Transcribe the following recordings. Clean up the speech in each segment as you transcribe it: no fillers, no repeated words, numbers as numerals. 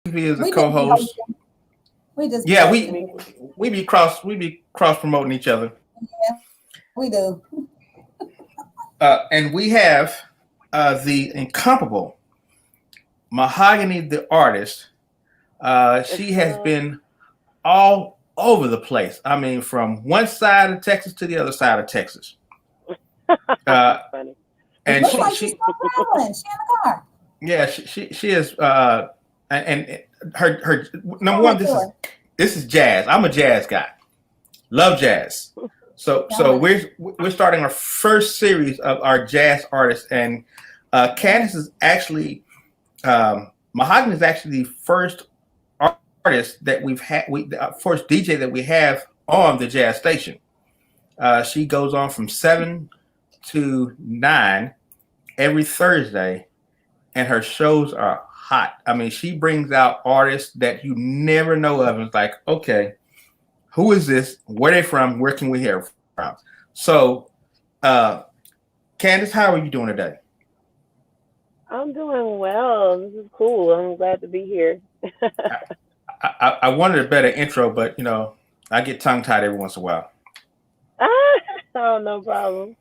me as a We just be co-host. hosting. We just be Yeah, hosting. we be cross promoting each other, Yeah, we do. and we have the incomparable Mahogany, the artist. She has been all over the place. I mean, from one side of Texas to the other side of Texas. Uh, That's funny. and Looks she like she's she still traveling. She in the car. yeah she is and her number one. Showing it This to is her. this is jazz. I'm a jazz guy. Love jazz. So Showing it. we're starting our first series of our jazz artists, and Candace is actually Mahogany is actually the first artist that we've had, the first DJ that we have on the jazz station. She goes on from 7 to 9 every Thursday, and her shows are hot. I mean, she brings out artists that you never know of. And it's like, okay, who is this? Where they from? Where can we hear from? So, uh, Candace, how are you doing today? I'm doing well. This is cool. I'm glad to be here. I wanted a better intro, but I get tongue tied every once in a while. Oh, no problem.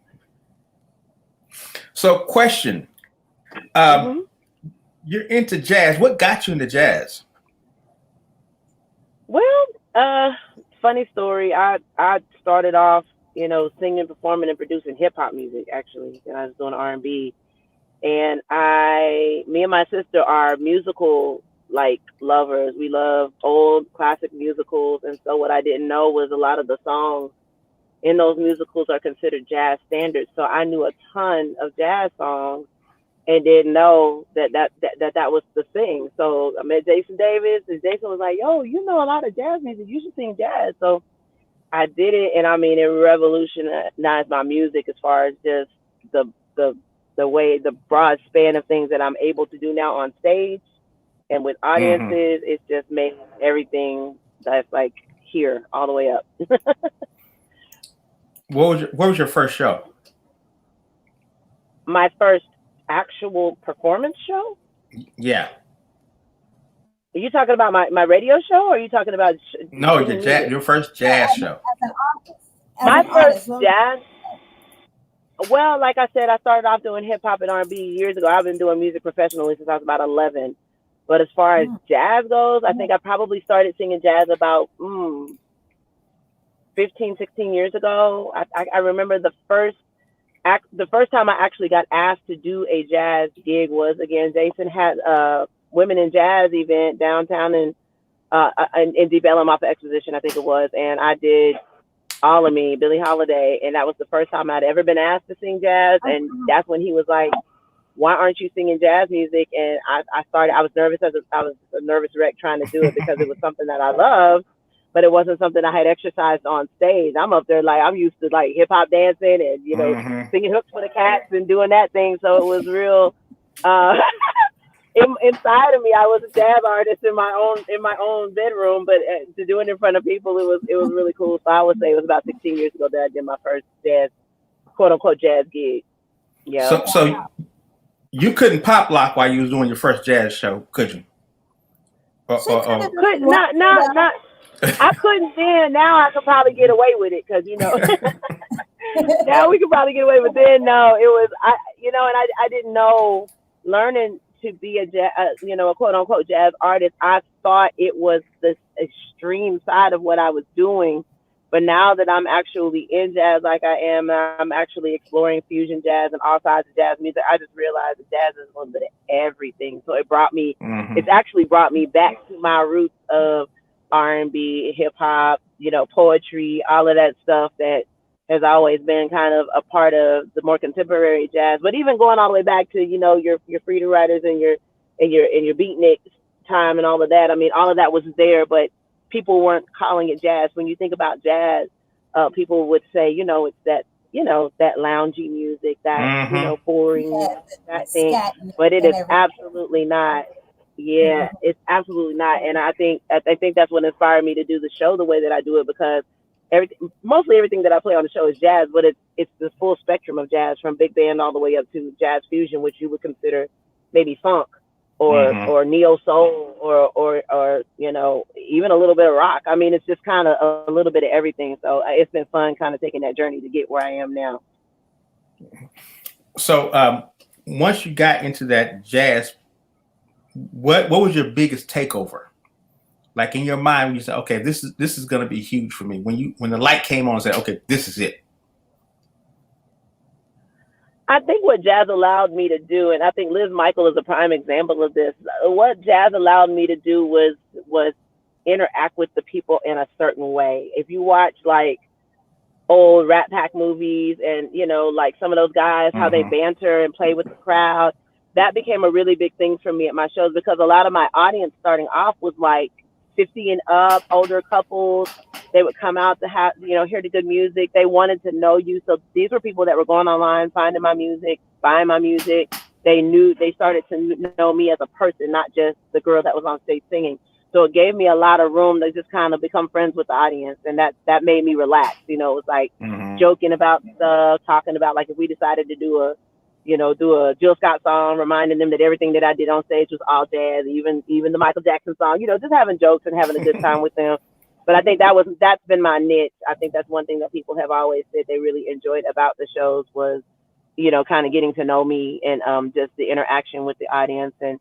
So, question: hmm You're into jazz. What got you into jazz? Well, funny story. I started off, singing, performing, and producing hip hop music. Actually, and I was doing R&B. And me and my sister are musical like lovers. We love old classic musicals, and so what I didn't know was a lot of the songs in those musicals are considered jazz standards. So I knew a ton of jazz songs and didn't know that was the thing. So I met Jason Davis, and Jason was like, "Yo, you know a lot of jazz music. You should sing jazz." So I did it, and I mean, it revolutionized my music as far as just the the the broad span of things that I'm able to do now on stage and with Hmm. audiences. It's just made everything that's like here all the way up. What was your first show? My first actual performance show. Yeah, Are you talking about my radio show, or are you talking about no, singing music? your first No, jazz show. as an artist. As My an first artist. What was jazz. Well, like I said, I started off doing hip hop and R&B years ago. I've been doing music professionally since I was about 11. But as far as mm, jazz goes, I think I probably started singing jazz about 15, 16 years ago. I remember the first time I actually got asked to do a jazz gig was, again, Jason had a women in jazz event downtown in Deep Ellum off of Exposition, I think it was, and I did All of Me, Billie Holiday, and that was the first time I'd ever been asked to sing jazz, and mm, that's when he was like, "Why aren't you singing jazz music?" And I started. I was nervous I was a nervous wreck trying to do it because it was something that I loved, but it wasn't something I had exercised on stage. I'm up there like I'm used to like hip hop dancing and Hmm. singing hooks for the cats and doing that thing. So it was real. Uh, inside of me, I was a jazz artist in my own bedroom, but to do it in front of people, it was really cool. So I would say it was about 16 years ago that I did my first jazz, quote unquote, jazz gig. Yep. So wow. you couldn't pop lock while you was doing your first jazz show, could you? Or, She or, could have or if Could she wanted to, not. I couldn't then. Now I could probably get away with it because though. now we could probably get away. But then no, it was and I didn't know learning to be a quote unquote jazz artist. I thought it was this extreme side of what I was doing. But now that I'm actually in jazz like I am, I'm actually exploring fusion jazz and all sides of jazz music. I just realized that jazz is a little bit of everything. So Mhm. it's actually brought me back to my roots of R&B, hip hop, poetry, all of that stuff that has always been kind of a part of the more contemporary jazz. But even going all the way back to your freedom writers and your beatnik time and all of that. I mean, all of that was there, but people weren't calling it jazz. When you think about jazz, people would say, it's that loungy music, that Mhm. boring music, Yeah, that the thing. scat music But it and is everything. absolutely not. Yeah, Mhm. it's absolutely not. And I think that's what inspired me to do the show the way that I do it because mostly everything that I play on the show is jazz, but it's the full spectrum of jazz from big band all the way up to jazz fusion, which you would consider maybe funk. Mm-hmm. or neo soul or you know, even a little bit of rock. I mean, it's just kind of a little bit of everything. So it's been fun kind of taking that journey to get where I am now. So once you got into that jazz, what was your biggest takeover? Like in your mind, when you said, "Okay, this is going to be huge for me." When the light came on, and said, "Okay, this is it." I think what jazz allowed me to do, and I think Liz Michael is a prime example of this. What jazz allowed me to do was interact with the people in a certain way. If you watch like old Rat Pack movies, and you know, like some of those guys, how they Mm-hmm. banter and play with the crowd, that became a really big thing for me at my shows, because a lot of my audience starting off was like 50 and up, older couples. They would come out to have, you know, hear the good music. They wanted to know you. So these were people that were going online, finding my music, buying my music. They started to know me as a person, not just the girl that was on stage singing. So it gave me a lot of room to just kind of become friends with the audience, and that made me relax. You know, it was like Mm-hmm. joking about stuff, talking about, like, if we decided to do a Jill Scott song, reminding them that everything that I did on stage was all jazz, even the Michael Jackson song. You know, just having jokes and having a good time with them. But I think that's been my niche. I think that's one thing that people have always said they really enjoyed about the shows was, you know, kind of getting to know me, and just the interaction with the audience, and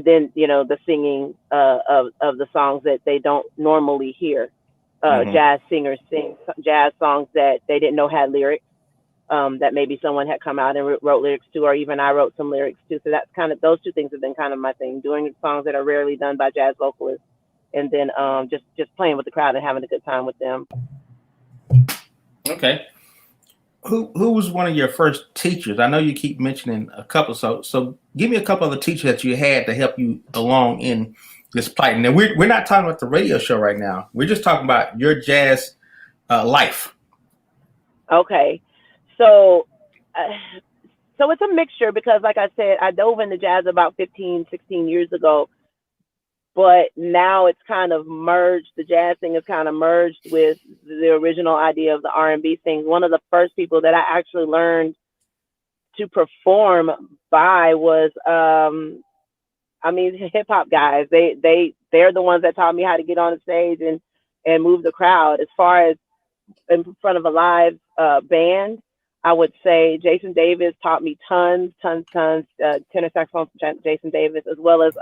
then, you know, the singing of the songs that they don't normally hear. Mm-hmm. Jazz singers sing jazz songs that they didn't know had lyrics, that maybe someone had come out and wrote lyrics to, or even I wrote some lyrics to. So that's kind of, those two things have been kind of my thing, doing songs that are rarely done by jazz vocalists, and then just playing with the crowd and having a good time with them. Okay. Who was one of your first teachers? I know you keep mentioning a couple, so give me a couple of the teachers that you had to help you along in this plight. Now we're not talking about the radio show right now. We're just talking about your jazz life. Okay, so so it's a mixture, because like I said, I dove into jazz about 15, 16 years ago, but now it's kind of merged. The jazz thing is kind of merged with the original idea of the R&B thing. One of the first people that I actually learned to perform by was, I mean, hip hop guys. They're the ones that taught me how to get on the stage and move the crowd. As far as in front of a live band, I would say Jason Davis taught me tons. Tenor saxophone, Jason Davis, as well as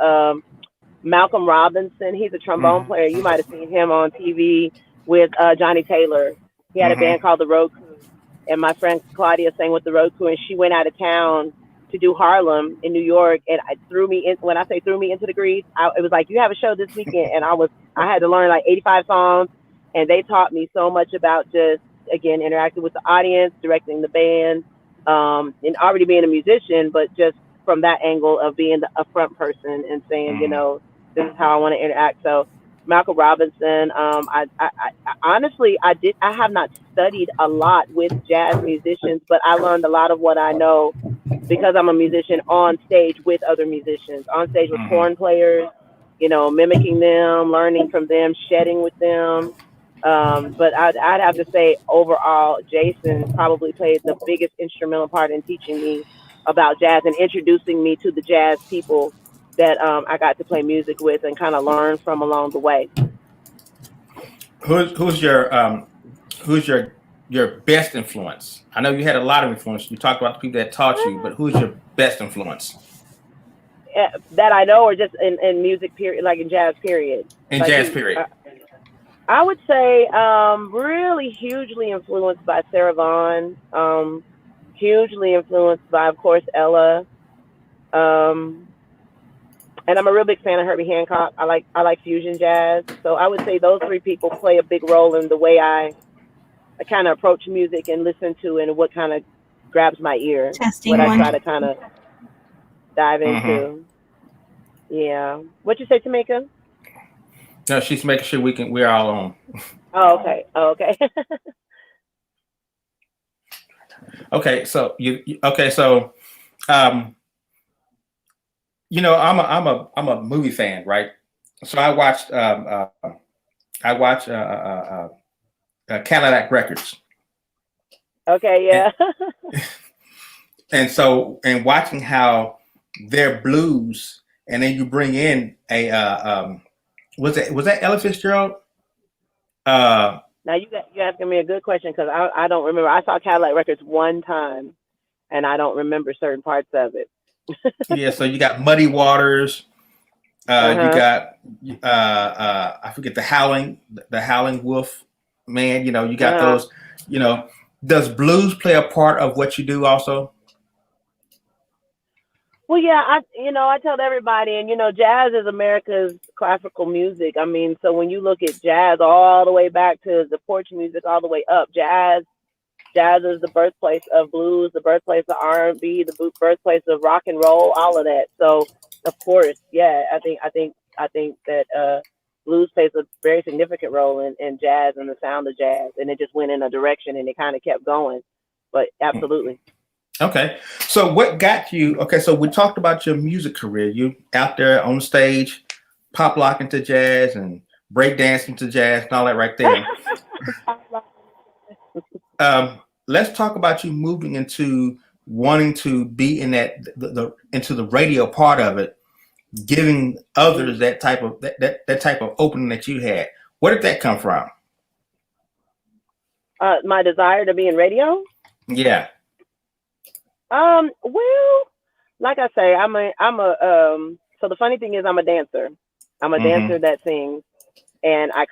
Malcolm Robinson. He's a trombone Mm-hmm. player. You might have seen him on TV with Johnny Taylor. He had a band Mm-hmm. called the Road Crew, and my friend Claudia sang with the Road Crew, and she went out of town to do Harlem in New York, and I threw me in. When I say threw me into the grease, it was like, you have a show this weekend, and I had to learn like 85 songs, and they taught me so much about just, again, interacting with the audience, directing the band, and already being a musician, but just from that angle of being a front person and saying, you Mm-hmm. know, this is how I want to interact. So Malcolm Robinson. I honestly, I have not studied a lot with jazz musicians, but I learned a lot of what I know because I'm a musician on stage with other musicians, on stage with Mm-hmm. horn players, you know, mimicking them, learning from them, shedding with them. But I'd have to say overall, Jason probably played the biggest instrumental part in teaching me about jazz and introducing me to the jazz people that I got to play music with and kind of learn from along the way. Who's your best influence? I know you had a lot of influence. You talked about the people that taught you, but who's your best influence That I know, or just in music period, like in jazz period. in Like jazz period? I would say really hugely influenced by Sarah Vaughan, hugely influenced by, of course, Ella, um, and I'm a real big fan of Herbie Hancock. I like fusion jazz, so I would say those three people play a big role in the way I kind of approach music and listen to, and what kind of grabs my ear, Testing what I one. try to kind of dive Mm-hmm. into. Yeah. What you say, Tamika? No, she's making sure we're all on. Oh, okay. Oh, okay. Okay, so so um, I'm a movie fan, right? So I watched Cadillac Records, Okay. and, Yeah. and watching how their blues and then you bring in a was that Ella Fitzgerald? Now you're asking me a good question because I don't remember. I saw Cadillac Records one time, and I don't remember certain parts of it. Yeah, so you got Muddy Waters. You got I forget the Howling Wolf man. You got those. Does blues play a part of what you do also? Well, yeah, I tell everybody, and jazz is America's classical music. I mean, so when you look at jazz all the way back to the porch music, all the way up, jazz is the birthplace of blues, the birthplace of R&B, the birthplace of rock and roll, all of that. So, of course, yeah, I think that blues plays a very significant role in jazz and the sound of jazz, and it just went in a direction and it kind of kept going. But absolutely. Okay. So what got you? Okay, so we talked about your music career. You out there on stage, pop locking to jazz and break dancing to jazz and all that right there. Let's talk about you moving into wanting to be in into the radio part of it, giving others that type of opening that you had. Where did that come from? My desire to be in radio? Yeah. Well, like I say, so the funny thing is I'm a dancer. I'm a dancer that sings, and I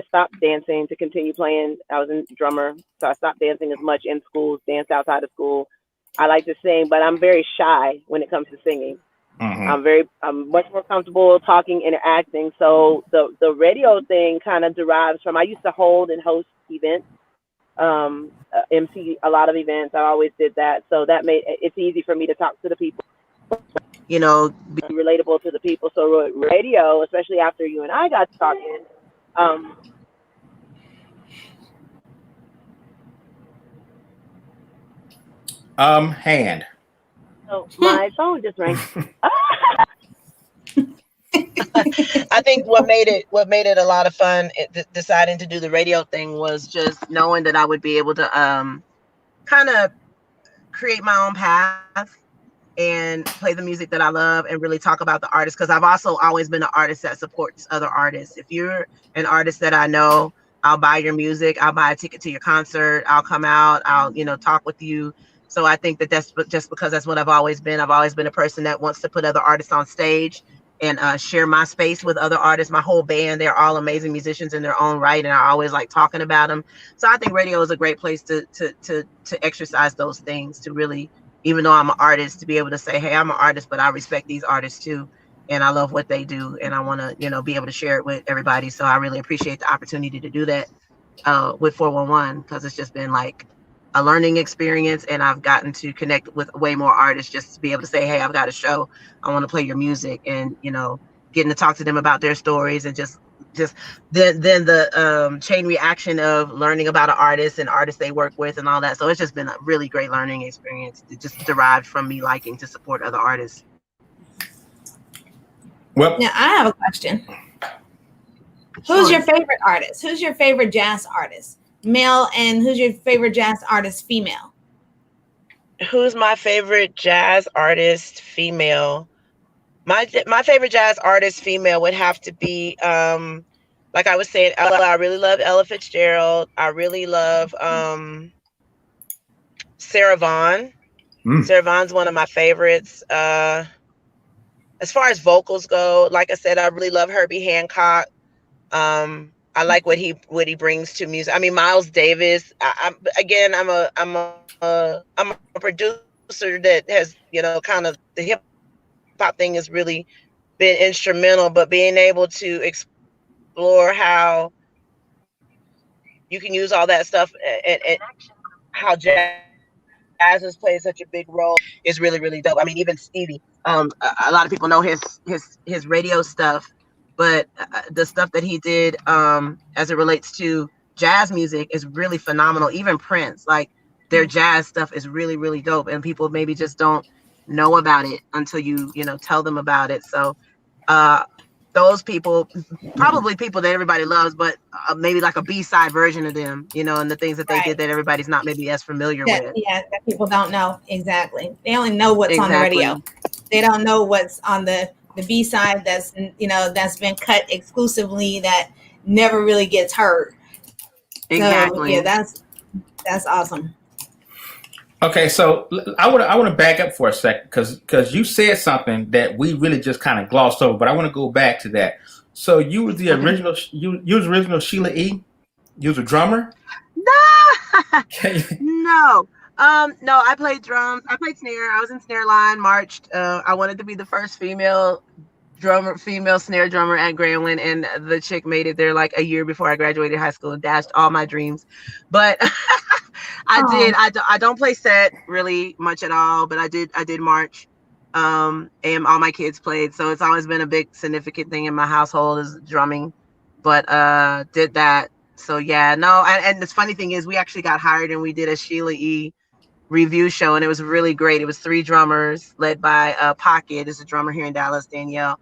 stopped dancing to continue playing. I was a drummer, so I stopped dancing as much in schools, danced outside of school. I like to sing, but I'm very shy when it comes to singing. I'm much more comfortable talking, interacting. So the radio thing kind of derives from, I used to hold and host events. MC a lot of events. I always did that, so that made it's easy for me to talk to the people, be relatable to the people. So radio, especially after you and I got talking, hand. So my phone just rang. I think what made it a lot of fun, deciding to do the radio thing, was just knowing that I would be able to kind of create my own path and play the music that I love and really talk about the artists, because I've also always been an artist that supports other artists. If you're an artist that I know, I'll buy your music, I'll buy a ticket to your concert, I'll come out, I'll talk with you. So I think that's just because that's what I've always been. I've always been a person that wants to put other artists on stage and share my space with other artists. My whole band, they're all amazing musicians in their own right, and I always like talking about them. So I think radio is a great place to exercise those things, to really, even though I'm an artist, to be able to say, hey, I'm an artist, but I respect these artists too, and I love what they do, and I want to be able to share it with everybody. So I really appreciate the opportunity to do that with 411, because it's just been like a learning experience, and I've gotten to connect with way more artists just to be able to say, hey, I've got a show, I want to play your music, and getting to talk to them about their stories, and just then the chain reaction of learning about an artist and artists they work with and all that. So it's just been a really great learning experience. It just derived from me liking to support other artists. Well, now I have a question. Who's your favorite artist? Who's your favorite jazz artist, male, and who's your favorite jazz artist, female? Who's my favorite jazz artist, female? My favorite jazz artist, female, would have to be, like I was saying, Ella. I really love Ella Fitzgerald. I really love Sarah Vaughan. Sarah Vaughan's one of my favorites. As far as vocals go, like I said, I really love Herbie Hancock. I like what he brings to music. I mean, Miles Davis. I'm a producer that has kind of the hip hop thing has really been instrumental, but being able to explore how you can use all that stuff and how jazz has played such a big role is really, really dope. I mean, even Stevie, a lot of people know his radio stuff, but the stuff that he did as it relates to jazz music is really phenomenal. Even Prince, like, their jazz stuff is really, really dope, and people maybe just don't know about it until you tell them about it. So those people, probably people that everybody loves, but maybe like a B-side version of them, and the things that they did that everybody's not maybe as familiar with. Yeah, that people don't know. Exactly. They only know what's on the radio. They don't know what's on the the B-side that's been cut exclusively that never really gets heard. Exactly. So, yeah, that's awesome. Okay, so I want to back up for a second because you said something that we really just kind of glossed over, but I want to go back to that. So you were the original, you was original Sheila E. You was a drummer. No, no. No, I played drums. I played snare. I was in snare line, marched. I wanted to be the first female snare drummer at Grambling, and the chick made it there like a year before I graduated high school and dashed all my dreams. But I don't play set really much at all, but I did march. And all my kids played, so it's always been a big significant thing in my household is drumming. But did that. So yeah, no, and the funny thing is we actually got hired and we did a Sheila E. review show, and it was really great. It was 3 drummers led by Pocket, is a drummer here in Dallas, Danielle,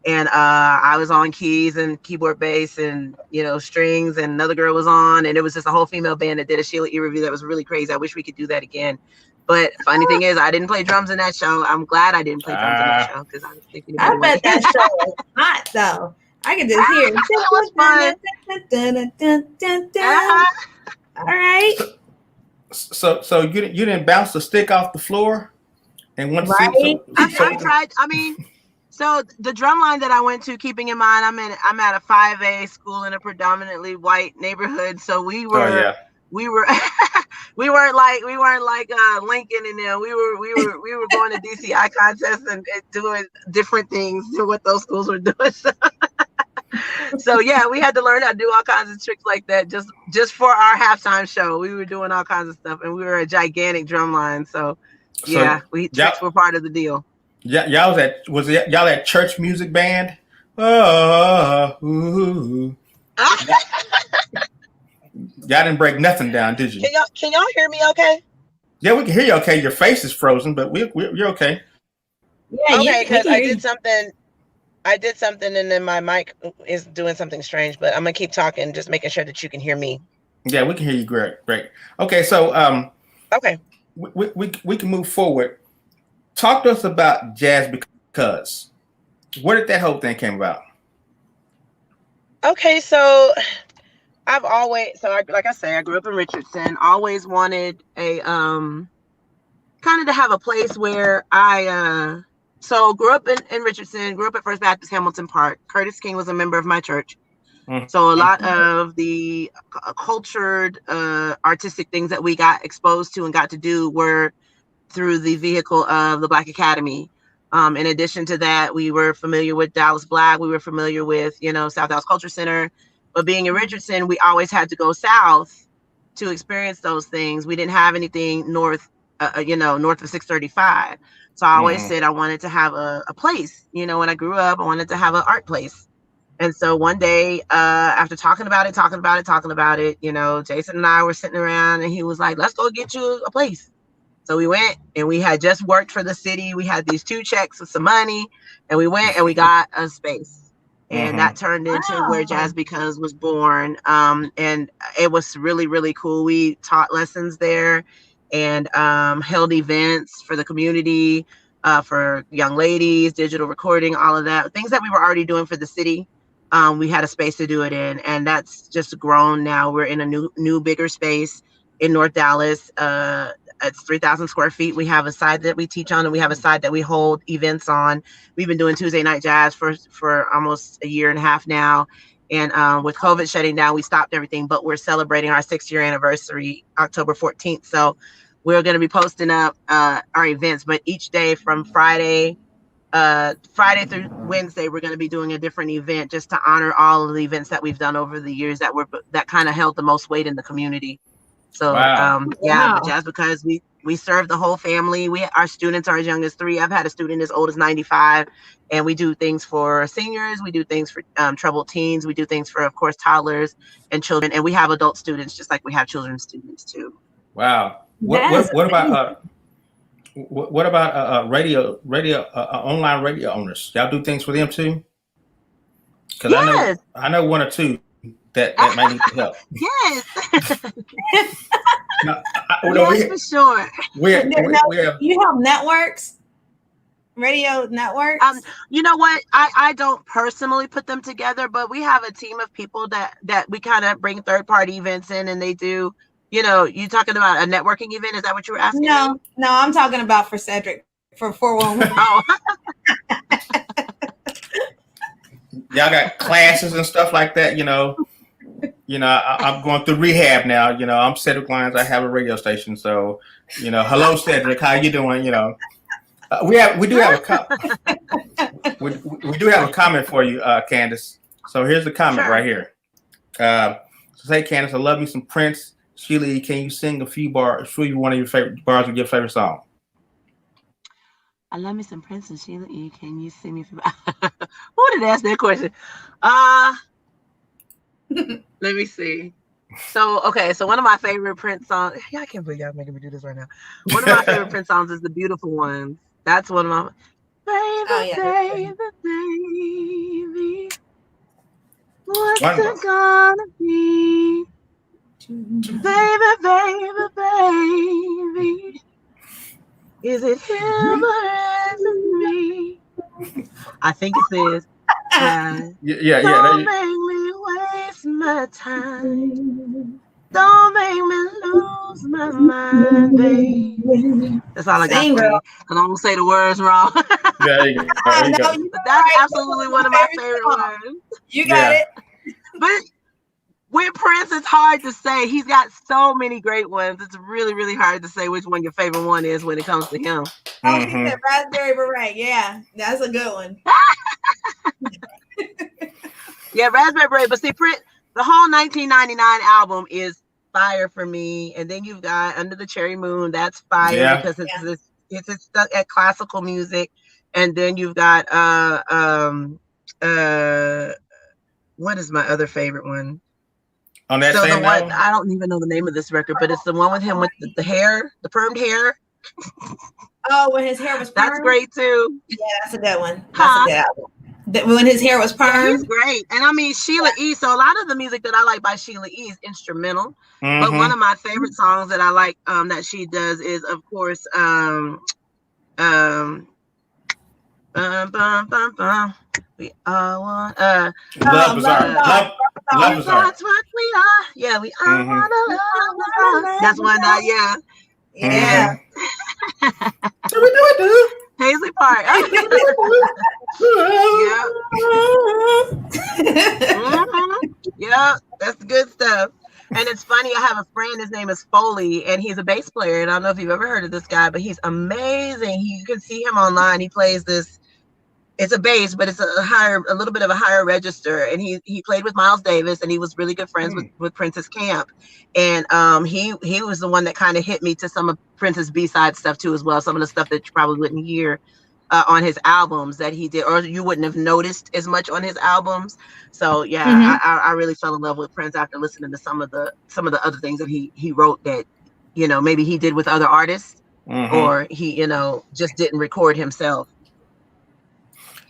and I was on keys and keyboard, bass, and strings, and another girl was on, and it was just a whole female band that did a Sheila E. review that was really crazy. I wish we could do that again. But funny thing is, I didn't play drums in that show. I'm glad I didn't play drums in that show because I was thinking. I bet that show was hot though. I can just hear it. It was fun. All right. So you didn't bounce the stick off the floor and went to see. I tried. I mean, so the drum line that I went to, keeping in mind, I'm at a 5A school in a predominantly white neighborhood, so we were. Oh, yeah. We were we weren't like Lincoln and them. We were going to DCI contests and doing different things than what those schools were doing. So yeah, we had to learn how to do all kinds of tricks like that just for our halftime show. We were doing all kinds of stuff, and we were a gigantic drum line. So yeah, tricks were part of the deal. Yeah, y'all y'all at church music band? Oh, ooh. Y'all didn't break nothing down, did you? Can y'all hear me okay? Yeah, we can hear you okay. Your face is frozen, but you're okay. Yeah, okay, because I did something and then my mic is doing something strange, but I'm gonna keep talking, just making sure that you can hear me. Yeah, we can hear you great. Okay, so okay. We can move forward. Talk to us about Jazz Because. Where did that whole thing came about? Okay, so like I say, I grew up in Richardson. Always wanted a kind of to have a place where I grew up in Richardson. Grew up at First Baptist Hamilton Park. Curtis King was a member of my church. Mm-hmm. So a lot of the cultured, artistic things that we got exposed to and got to do were through the vehicle of the Black Academy. In addition to that, we were familiar with Dallas Black. We were familiar with South Dallas Culture Center. But being in Richardson, we always had to go south to experience those things. We didn't have anything north of 635. So I always said I wanted to have a place. When I grew up, I wanted to have an art place. And so one day, after talking about it, Jason and I were sitting around and he was like, let's go get you a place. So we went and we had just worked for the city. We had these 2 checks with some money and we went and we got a space. And that turned into where Jazz Because was born. And it was really, really cool. We taught lessons there and held events for the community, for young ladies, digital recording, all of that. Things that we were already doing for the city. We had a space to do it in. And that's just grown now. We're in a new bigger space in North Dallas. It's 3,000 square feet. We have a side that we teach on and we have a side that we hold events on. We've been doing Tuesday night jazz for almost a year and a half now. And with COVID shutting down, we stopped everything, but we're celebrating our 6-year anniversary, October 14th. So we're going to be posting up our events, but each day from Friday through Wednesday, we're going to be doing a different event just to honor all of the events that we've done over the years that kind of held the most weight in the community. So, But Jazz Because we serve the whole family. Our students are as young as 3. I've had a student as old as 95, and we do things for seniors. We do things for troubled teens. We do things for, of course, toddlers and children. And we have adult students, just like we have children's students too. Wow. What about radio online radio owners? Y'all do things for them too? Because yes. I know 1 or 2. That might need help. Yes. For sure. We have, you help networks? radio networks? You know what? I don't personally put them together, but we have a team of people that we kind of bring third party events in, and they do. You know, you talking about a networking event? Is that what you were asking? No, I'm talking about for Cedric for 411. Oh. Y'all got classes and stuff like that, you know. I'm going through rehab now. You know, I'm Cedric Lyons. I have a radio station, so you know, hello Cedric, how you doing? You know, we do have a comment for you, Candace. So here's the comment right here. So say, Candace, I love me some Prince. Sheila E., can you sing a few bars? Show you one of your favorite bars of your favorite song. I love me some Prince and Sheila E. Can you sing me a few bars? Who did ask that question? Let me see. So one of my favorite Prince songs. Yeah, I can't believe y'all making me do this right now. One of my favorite Prince songs is "The Beautiful Ones." That's one of my baby. What's it gonna be? Baby. Is it him or is it me? I think it says. Don't make me waste my time. Don't make me lose my mind, baby. That's all I got for you. And I'm gonna say the words wrong. There you go. But that's absolutely one of my favorite words. You got it. But with Prince, it's hard to say. He's got so many great ones. It's really, really hard to say which one your favorite one is when it comes to him. Oh, he said Raspberry Beret. Yeah, that's a good one. Yeah, Raspberry Beret. But see, Prince, the whole 1999 album is fire for me. And then you've got Under the Cherry Moon. That's fire because it's stuck at classical music. And then you've got what is my other favorite one? On that same album? I don't even know the name of this record, but it's the one with him with the hair, the permed hair. Oh, when his hair was permed? That's great too. Yeah, that's a good one. That's a good album. When his hair was permed. He's great. And I mean, Sheila E. So a lot of the music that I like by Sheila E. is instrumental. But one of my favorite songs that I like that she does is, of course, we all want Love Bizarre. Love Bizarre. That's what we are. Yeah, we all want to love. That's one that, Yeah. Paisley Park. Yeah, that's the good stuff. And it's funny, I have a friend, his name is Foley, and he's a bass player. And I don't know if you've ever heard of this guy, but he's amazing. You can see him online. He plays this. It's a bass, but it's a little bit of a higher register. And he played with Miles Davis, and he was really good friends with Prince's camp. And he was the one that kind of hit me to some of Prince's B-side stuff too, as well. Some of the stuff that you probably wouldn't hear on his albums that he did, or you wouldn't have noticed as much on his albums. So yeah, I really fell in love with Prince after listening to some of the other things that he wrote that, you know, maybe he did with other artists, or he, you know, just didn't record himself.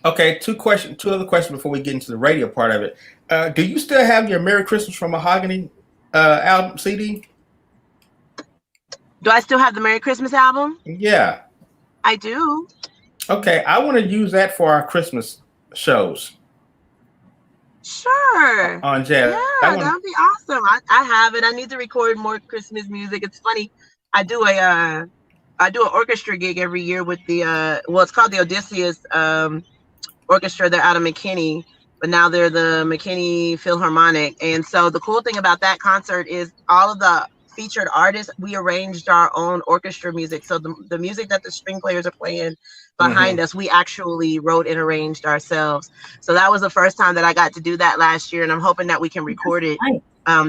Okay, two other questions before we get into the radio part of it. Do you still have your Merry Christmas from Mahogany album CD? Do I still have the Merry Christmas album? Yeah. I do. Okay, I want to use that for our Christmas shows. Sure. On Jazz. Yeah, that would be awesome. I have it. I need to record more Christmas music. It's funny. I do an orchestra gig every year with the it's called the Odysseus Orchestra. They're out of McKinney, but now they're the McKinney Philharmonic. And so the cool thing about that concert is all of the featured artists, we arranged our own orchestra music. So the music that the string players are playing behind us, we actually wrote and arranged ourselves. So that was the first time that I got to do that last year, and I'm hoping that we can record it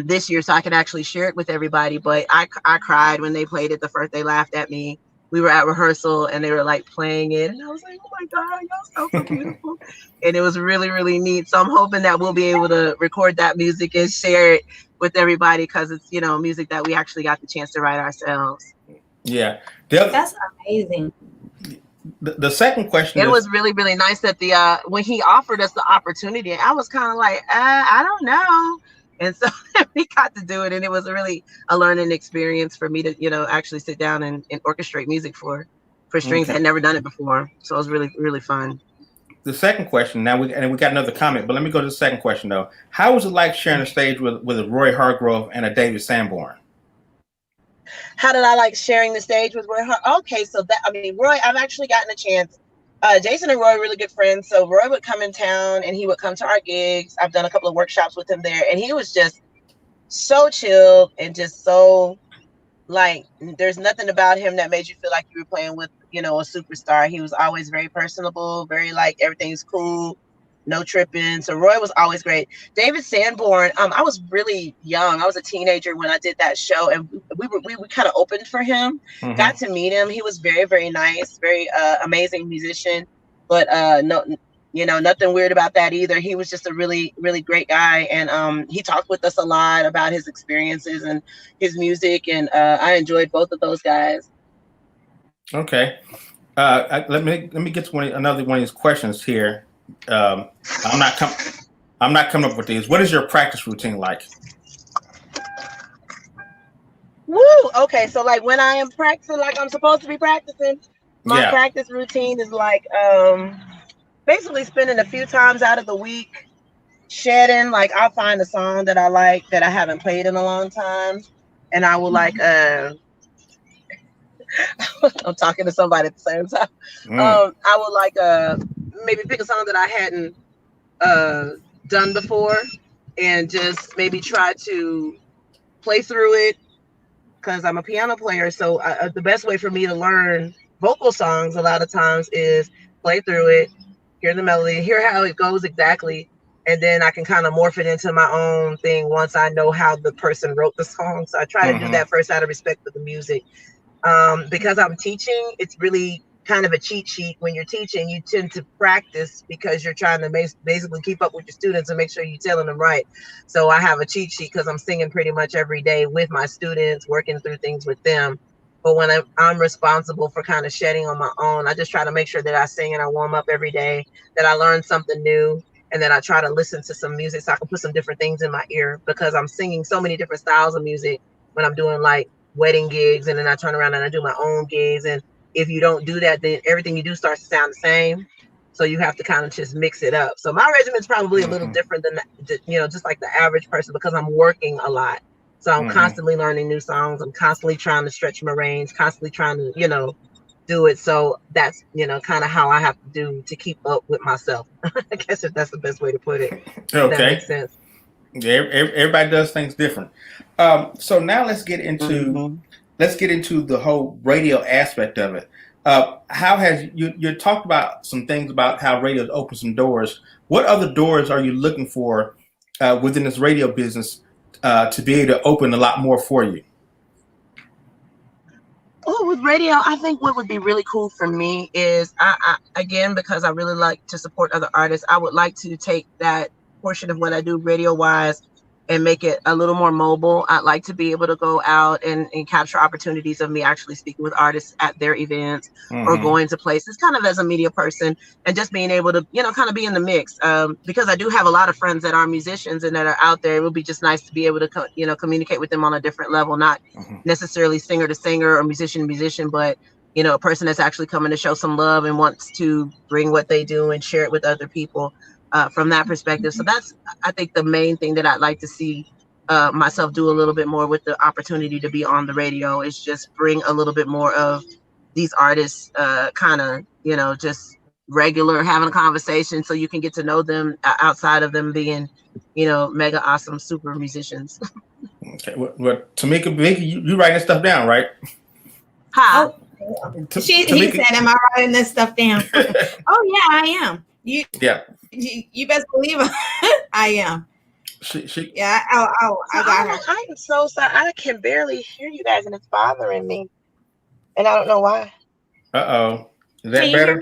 this year so I can actually share it with everybody. But I cried when they played it the first. They laughed at me. We were at rehearsal and they were like playing it, and I was like, oh my God, y'all sound so beautiful. And it was really, really neat. So I'm hoping that we'll be able to record that music and share it with everybody, because it's, you know, music that we actually got the chance to write ourselves. Yeah. That's amazing. The second question it was really, really nice that when he offered us the opportunity, I was kind of like, I don't know. And so we got to do it, and it was really a learning experience for me to, you know, actually sit down and orchestrate music for. for strings. Okay. I'd never done it before, so it was really, really fun. The second question. Now we got another comment, but let me go to the second question though. How was it like sharing the stage with a Roy Hargrove and a David Sanborn? How did I like sharing the stage with Roy? Okay, so that, I mean, Roy, I've actually gotten a chance. Jason and Roy are really good friends. So Roy would come in town and he would come to our gigs. I've done a couple of workshops with him there, and he was just so chilled and just so like, there's nothing about him that made you feel like you were playing with, you know, a superstar. He was always very personable, very like everything's cool, no tripping. So Roy was always great. David Sanborn, I was really young. I was a teenager when I did that show, and we kind of opened for him. Mm-hmm. Got to meet him. He was very, very nice, very amazing musician, but no, you know, nothing weird about that either. He was just a really, really great guy. And he talked with us a lot about his experiences and his music. And I enjoyed both of those guys. Okay. Let me get to another one of these questions here. I'm not coming up with these. What is your practice routine like? Woo! Okay, so like when I am practicing like I'm supposed to be practicing, my practice routine is like basically spending a few times out of the week shedding. Like I'll find a song that I like that I haven't played in a long time, and I will like I'm talking to somebody at the same time. I will like maybe pick a song that I hadn't done before and just maybe try to play through it, because I'm a piano player. So the best way for me to learn vocal songs a lot of times is play through it, hear the melody, hear how it goes exactly, and then I can kind of morph it into my own thing once I know how the person wrote the song. So I try to do that first out of respect for the music. Because I'm teaching, it's really kind of a cheat sheet. When you're teaching, you tend to practice because you're trying to basically keep up with your students and make sure you're telling them right. So I have a cheat sheet because I'm singing pretty much every day with my students, working through things with them. But when I'm responsible for kind of shedding on my own, I just try to make sure that I sing and I warm up every day, that I learn something new, and then I try to listen to some music so I can put some different things in my ear, because I'm singing so many different styles of music when I'm doing like wedding gigs, and then I turn around and I do my own gigs. And if you don't do that, then everything you do starts to sound the same. So you have to kind of just mix it up. So my regimen's probably a little different than, you know, just like the average person, because I'm working a lot. So I'm constantly learning new songs. I'm constantly trying to stretch my range, constantly trying to, you know, do it. So that's, you know, kind of how I have to do to keep up with myself. I guess if that's the best way to put it. Okay. That makes sense. Yeah, everybody does things different. So now let's get into the whole radio aspect of it. How has you talked about some things about how radio's opened some doors. What other doors are you looking for within this radio business to be able to open a lot more for you? Oh, with radio, I think what would be really cool for me is, I again, because I really like to support other artists, I would like to take that portion of what I do radio wise and make it a little more mobile. I'd like to be able to go out and capture opportunities of me actually speaking with artists at their events or going to places kind of as a media person, and just being able to, you know, kind of be in the mix. Because I do have a lot of friends that are musicians and that are out there. It would be just nice to be able to, you know, communicate with them on a different level, not necessarily singer to singer or musician to musician, but, you know, a person that's actually coming to show some love and wants to bring what they do and share it with other people. From that perspective. So that's, I think, the main thing that I'd like to see myself do a little bit more with the opportunity to be on the radio, is just bring a little bit more of these artists kind of, you know, just regular having a conversation so you can get to know them outside of them being, you know, mega awesome super musicians. Okay. Well, Tamika, you writing this stuff down, right? Huh? He said, "Am I writing this stuff down?" Oh yeah, I am. You best believe it. I am. Yeah. I got her. I am so sorry. I can barely hear you guys, and it's bothering me, and I don't know why. Is that better?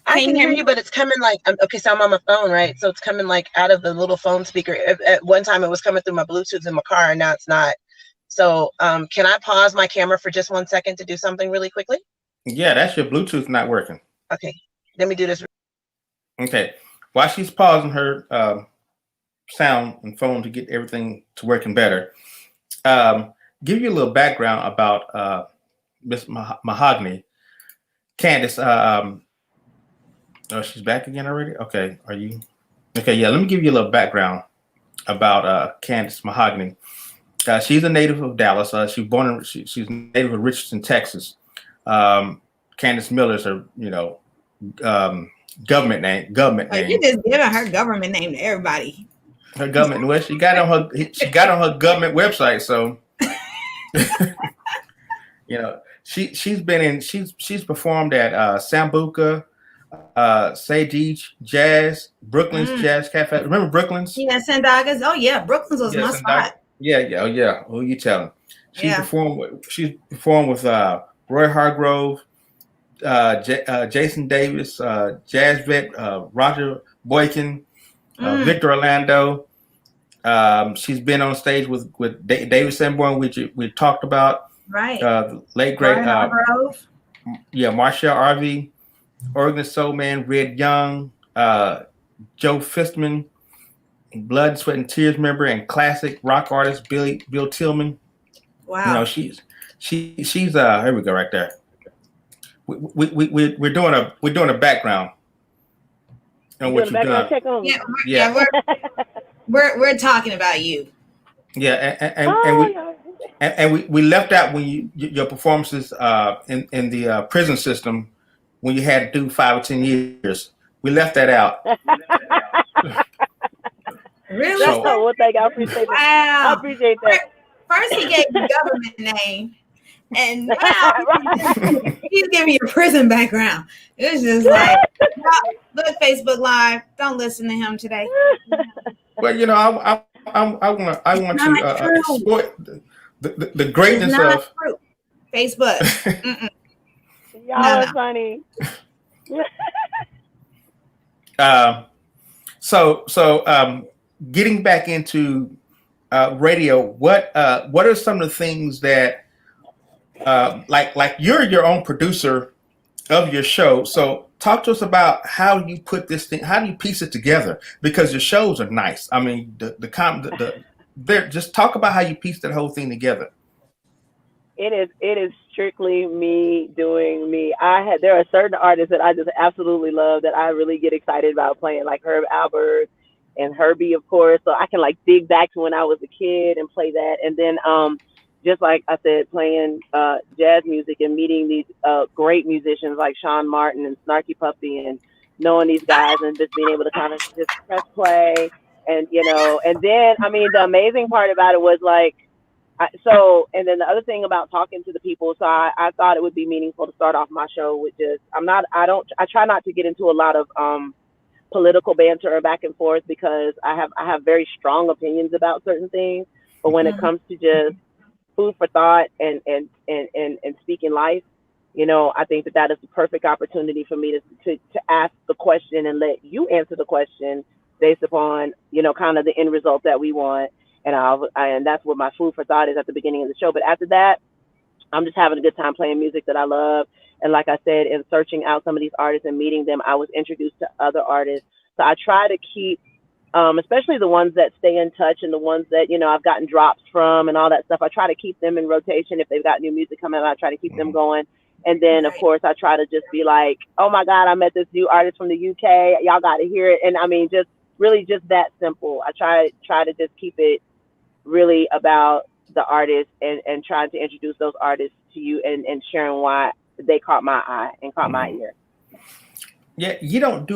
I can hear you, but it's coming like, okay, so I'm on my phone, right? So it's coming like out of the little phone speaker. At one time it was coming through my Bluetooth in my car, and now it's not. So can I pause my camera for just 1 second to do something really quickly? Yeah, that's your Bluetooth not working. Okay, let me do this. Okay, while she's pausing her sound and phone to get everything to working better, give you a little background about Miss Mahogany. Candace, oh, she's back again already? Okay, are you? Okay, yeah, let me give you a little background about Candace Mahogany. She's a native of Dallas. She's native of Richardson, Texas. Candace Miller is her, government name. You just giving her government name to everybody. Her government. Well, she got on her government website. So, she's performed at Sambuca, Sage Jazz, Brooklyn's Jazz Cafe. Remember Brooklyn's? Yeah, Sandagas. Oh yeah, Brooklyn's was my spot. Yeah. Who you telling? She performed with Roy Hargrove, Jason Davis, jazz vet Roger Boykin, Victor Orlando. She's been on stage with David Sanborn, which we talked about. Right. Late great Marshall RV, Oregon Soul Man, Red Young, Joe Fistman, Blood, Sweat, and Tears member, and classic rock artist Bill Tillman. Wow. She's here we go right there. We're doing a background on what you've done. Yeah, we're talking about you. Yeah, and we left out when your performances in the prison system when you had to do 5 or 10 years. We left that out. Really? So, one thing I appreciate. Wow. I appreciate that. First, he gave you government name, and now he's giving you a prison background. It's just like, look, Facebook Live. Don't listen to him today. Well, I want to exploit the greatness of Facebook. Y'all are funny. So getting back into radio, what are some of the things that like you're your own producer of your show, so talk to us about how you put this thing, how do you piece it together, because your shows are nice. I mean, just talk about how you piece that whole thing together. It is strictly me doing me. There are certain artists that I just absolutely love that I really get excited about playing, like Herb Alpert and Herbie, of course. So I can like dig back to when I was a kid and play that. And then just like I said, playing jazz music and meeting these great musicians like Sean Martin and Snarky Puppy, and knowing these guys and just being able to kind of just press play. And, and then, I mean, the amazing part about it was like, and then the other thing about talking to the people, so I thought it would be meaningful to start off my show with just, I try not to get into a lot of political banter or back and forth, because I have very strong opinions about certain things. But when it comes to just food for thought and speaking life, I think that is the perfect opportunity for me to ask the question and let you answer the question based upon, kind of the end result that we want. And that's what my food for thought is at the beginning of the show. But after that, I'm just having a good time playing music that I love. And like I said, in searching out some of these artists and meeting them, I was introduced to other artists. So I try to keep, especially the ones that stay in touch and the ones that, I've gotten drops from and all that stuff. I try to keep them in rotation. If they've got new music coming out, I try to keep them going. And then, of course, I try to just be like, oh, my God, I met this new artist from the UK. Y'all got to hear it. And I mean, just really just that simple. I try to just keep it really about the artist and trying to introduce those artists to you and sharing why they caught my eye and caught my ear. Yeah, you don't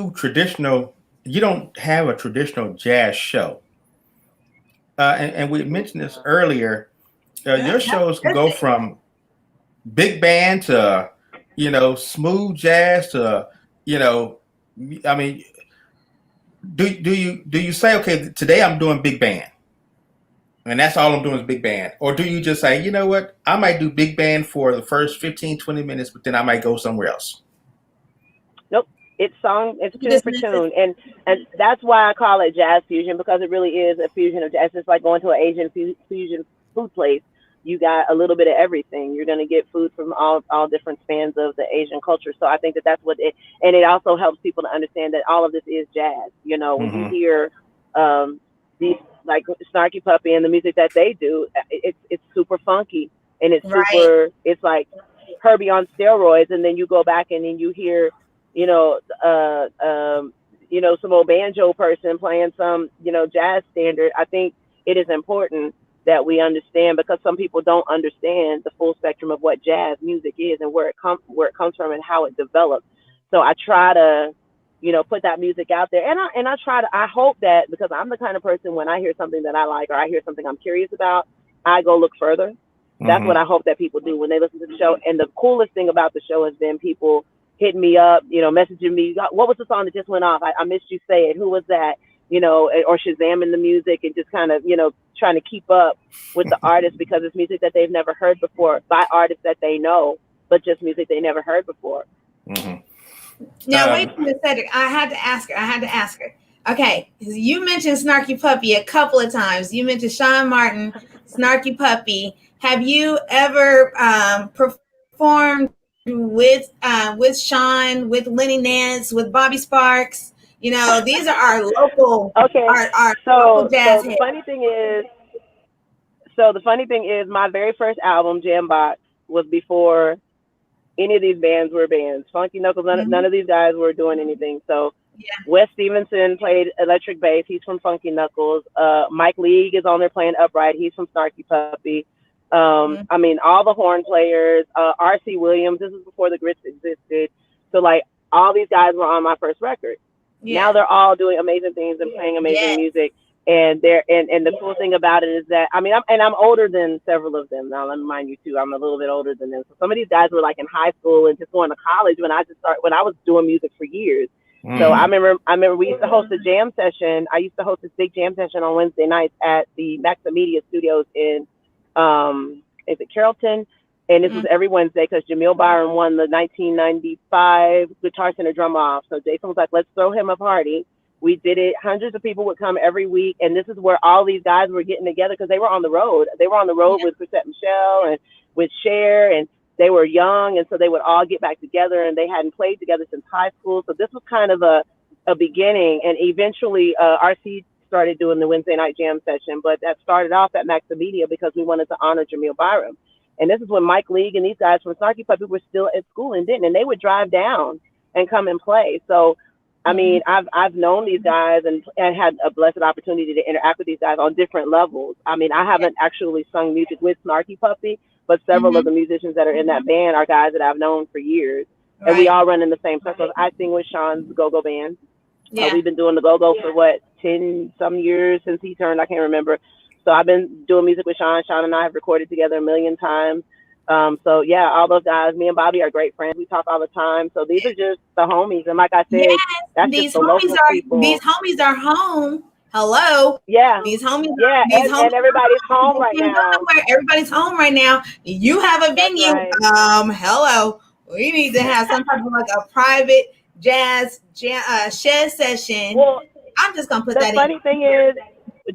have a traditional jazz show. And we mentioned this earlier. Your shows can go from big band to, smooth jazz to, I mean, do you say, okay, today I'm doing big band, and that's all I'm doing is big band? Or do you just say, you know what, I might do big band for the first 15, 20 minutes, but then I might go somewhere else? Nope. It's tune for tune. And that's why I call it jazz fusion, because it really is a fusion of jazz. It's like going to an Asian fusion food place. You got a little bit of everything. You're going to get food from all different spans of the Asian culture. So I think that's what and it also helps people to understand that all of this is jazz. When you hear these, like Snarky Puppy and the music that they do, it's super funky, and it's super, it's like Herbie on steroids, and then you go back and then you hear, you know, some old banjo person playing some, jazz standard. I think it is important that we understand, because some people don't understand the full spectrum of what jazz music is and where it comes from and how it develops. So I try to, put that music out there, and I hope that, because I'm the kind of person, when I hear something that I like or I hear something I'm curious about, I go look further. That's what I hope that people do when they listen to the show. And the coolest thing about the show has been people hitting me up, messaging me, what was the song that just went off? I missed you say it. Who was that? Or Shazamming the music, and just kind of, trying to keep up with the artist, because it's music that they've never heard before by artists that they know, but just music they never heard before. Now, wait a second. I had to ask her. Okay, you mentioned Snarky Puppy a couple of times. You mentioned Sean Martin, Snarky Puppy. Have you ever performed with Sean, with Lenny Nance, with Bobby Sparks? These are our local, our local jazz hits. The funny thing is, my very first album, Jambox, was before any of these bands were bands. Funky Knuckles, none of these guys were doing anything. So Wes Stevenson played electric bass. He's from Funky Knuckles. Mike League is on there playing upright. He's from Snarky Puppy. I mean, all the horn players, R.C. Williams, this is before the Grits existed. So, like, all these guys were on my first record. Now they're all doing amazing things and playing amazing music. And the cool thing about it is that, I mean, I'm older than several of them. Now, let me remind you too, I'm a little bit older than them. So some of these guys were like in high school and just going to college when I was doing music for years. So I remember we used to host a jam session. I used to host this big jam session on Wednesday nights at the Maximediya Studios in, is it Carrollton? And this was every Wednesday, because Jamil Byron won the 1995 Guitar Center Drum Off. So Jason was like, let's throw him a party. We did it. Hundreds of people would come every week. And this is where all these guys were getting together, because they were on the road. They were on the road with Chrisette Michelle and with Cher, and they were young. And so they would all get back together, and they hadn't played together since high school. So this was kind of a beginning. And eventually RC started doing the Wednesday night jam session. But that started off at Maximediya because we wanted to honor Jamil Byron. And this is when Mike League and these guys from Snarky Puppy were still at school in Denton, and they would drive down and come and play. So, I mean, I've known these guys and had a blessed opportunity to interact with these guys on different levels. I mean, I haven't actually sung music with Snarky Puppy, but several of the musicians that are in that band are guys that I've known for years. Right. And we all run in the same circles. I sing with Sean's Go-Go band. We've been doing the Go-Go for 10 some years since he turned, I can't remember. So I've been doing music with Sean. Sean and I have recorded together a million times. So yeah, all those guys, me and Bobby are great friends. We talk all the time. So these are just the homies. And like I said, that's just the local people. These homies are home. Hello. Yeah. These homies. Yeah. And everybody's home right now. Everybody's home right now. You have a venue. Right. Hello. We need to have some type of like a private jazz shed session. Well, I'm just gonna put that in. The funny thing is,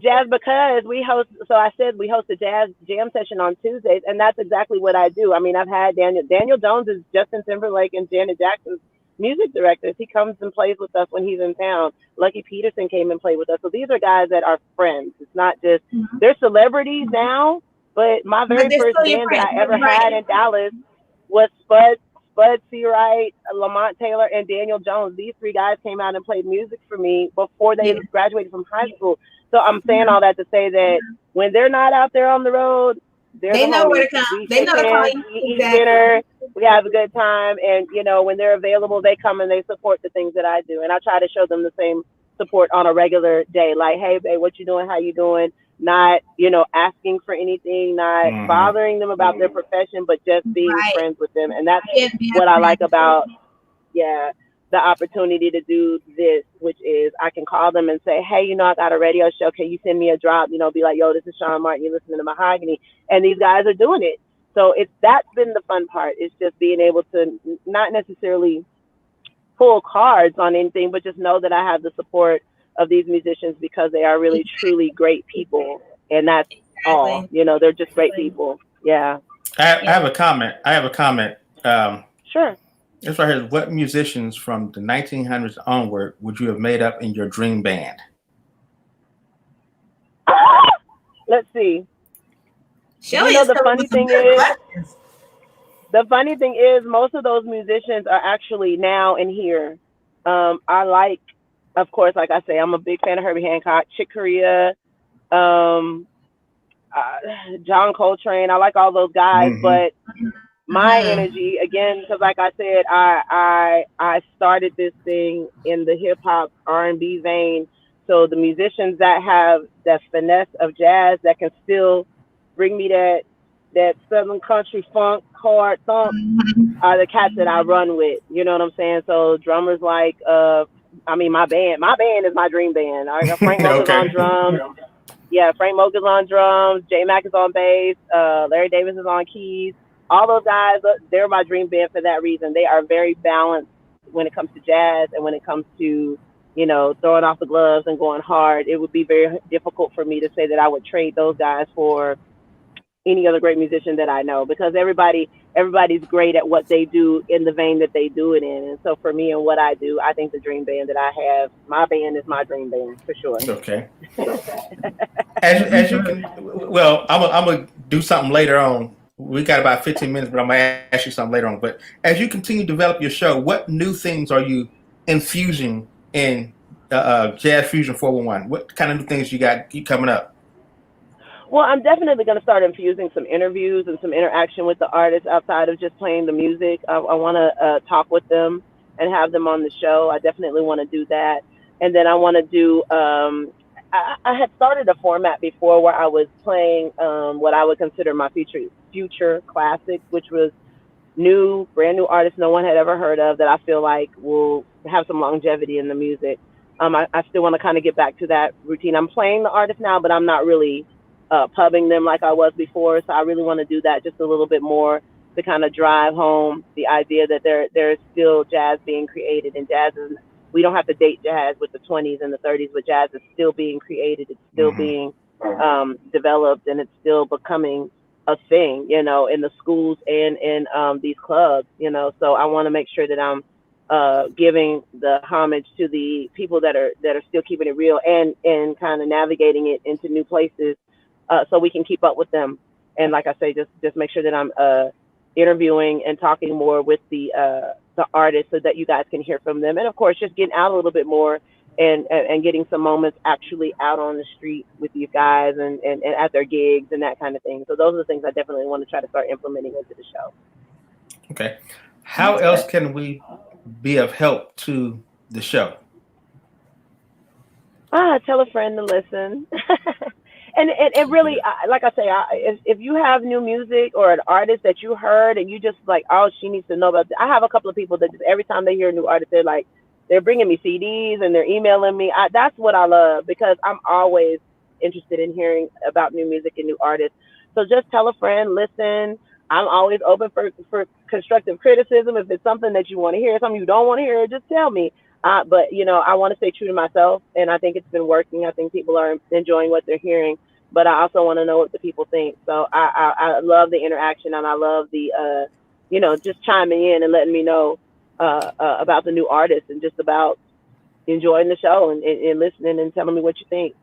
Jazz, because we host a jazz jam session on Tuesdays, and that's exactly what I do. I mean, I've had Daniel Jones is Justin Timberlake and Janet Jackson's music directors. He comes and plays with us when he's in town. Lucky Peterson came and played with us. So these are guys that are friends. It's not just they're celebrities now, but my very first band that I ever had in Dallas was Spud Seawright, Lamont Taylor, and Daniel Jones. These three guys came out and played music for me before they graduated from high school. So I'm saying all that to say that when they're not out there on the road, they know where to come. They know to call you. We eat dinner. We have a good time. And, when they're available, they come and they support the things that I do. And I try to show them the same support on a regular day. Like, hey, babe, what you doing? How you doing? Not, asking for anything, not bothering them about their profession, but just being friends with them. And that's what I like about, the opportunity to do this, which is I can call them and say, hey, I got a radio show. Can you send me a drop? Be like, yo, this is Sean Martin. You're listening to Mahogany. And these guys are doing it. So that's been the fun part. It's just being able to not necessarily pull cards on anything, but just know that I have the support of these musicians because they are really, truly great people. And that's all. They're just great people. Yeah. I have a comment. Sure. This right here. What musicians from the 1900s onward would you have made up in your dream band? Let's see. The The funny thing is, most of those musicians are actually now in here. I like, of course, like I say, I'm a big fan of Herbie Hancock, Chick Corea, um, John Coltrane. I like all those guys, but my energy, again, because like I said, I started this thing in the hip hop R&B vein. So the musicians that have that finesse of jazz that can still bring me that southern country funk, hard thump are the cats that I run with. You know what I'm saying? So drummers like my band is my dream band. I got Frank Mocha's on drums. Yeah, Frank Mocha's on drums, J Mac is on bass, Larry Davis is on keys. All those guys, they're my dream band for that reason. They are very balanced when it comes to jazz and when it comes to, throwing off the gloves and going hard. It would be very difficult for me to say that I would trade those guys for any other great musician that I know, because everybody's great at what they do in the vein that they do it in. And so for me and what I do, I think the dream band that I have, my band is my dream band for sure. Okay. As you can, well, I'm gonna do something later on. We got about 15 minutes, but I'm gonna ask you something later on. But as you continue to develop your show, what new things are you infusing in Jazz Fusion 411? What kind of new things you got coming up? Well, I'm definitely going to start infusing some interviews and some interaction with the artists outside of just playing the music. I want to talk with them and have them on the show. I definitely want to do that. And then I want to do, I had started a format before where I was playing what I would consider my future classics, which was brand new artists no one had ever heard of that I feel like will have some longevity in the music. I still want to kind of get back to that routine. I'm playing the artist now, but I'm not really pubbing them like I was before. So I really want to do that just a little bit more to kind of drive home the idea that there's still jazz being created, and jazz is, we don't have to date jazz with the 20s and the 30s, but jazz is still being created. It's still being developed, and it's still becoming a thing, in the schools and in these clubs, so I want to make sure that I'm giving the homage to the people that are still keeping it real and kind of navigating it into new places, so we can keep up with them. And like I say, just make sure that I'm interviewing and talking more with the artists so that you guys can hear from them. And of course, just getting out a little bit more and getting some moments actually out on the street with you guys and at their gigs and that kind of thing. So those are the things I definitely want to try to start implementing into the show. Okay. How else can we be of help to the show? Tell a friend to listen. And really, like I say, if you have new music or an artist that you heard and you just like, oh, she needs to know about this. I have a couple of people that just every time they hear a new artist, they're bringing me CDs and they're emailing me. That's what I love, because I'm always interested in hearing about new music and new artists. So just tell a friend, listen. I'm always open for constructive criticism. If it's something that you want to hear, something you don't want to hear, just tell me. But, I want to stay true to myself, and I think it's been working. I think people are enjoying what they're hearing, but I also want to know what the people think. So I love the interaction, and I love the, just chiming in and letting me know about the new artists and just about enjoying the show and listening and telling me what you think.